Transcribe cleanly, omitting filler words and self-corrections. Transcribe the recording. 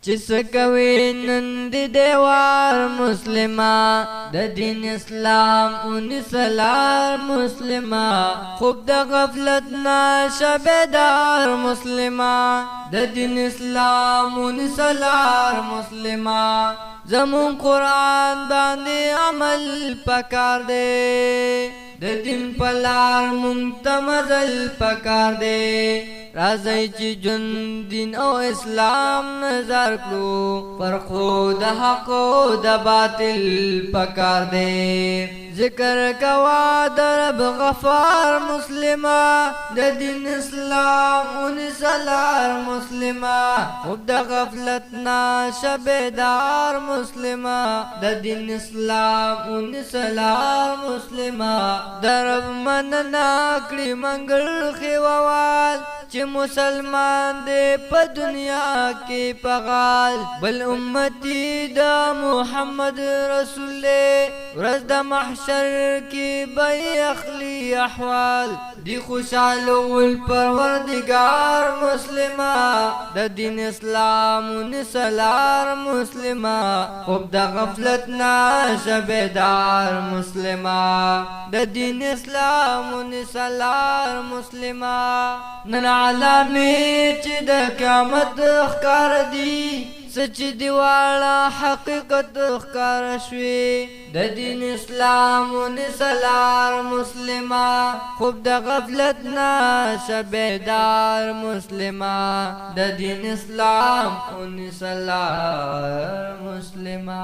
چې سکوي نن د دیوار مسلمه د دین اسلام اونسلار مسلمه خوب د غفلت نه شبیدار مسلمه د دین اسلام اونسلار مسلمه زمون قرآن باندې عمل پکار دی د دین پلار منتمزل پکار دی راځي چې جون دین او اسلام نظر کړو پر خود حق او د باطل پکار دی ذکر کوا درب غفار مسلمه د دین اسلام اونسلار مسلمه خوب د غفلت نا شبیدار مسلمه د دین اسلام اونسلار مسلمه درب من ناکړي منګل خیوال چې مسلمان دې په دنیا کې پغال بل امتی د محمد رسول ورځ د محشر کې به اخلي احوال دی خوشاله ول پروردگار مسلمه د دین اسلام اونسلار مسلمه خوب د غفلت نه شبیدار مسلمه د دین اسلام اونسلار مسلمه نن علامې چې د قیامت ښکار دي سچ دیواله حقیقت ښکار شوي د دین اسلام اونسلار مسلمه خوب د غفلت نه شبیدار مسلمه د دین اسلام اونسلار مسلمه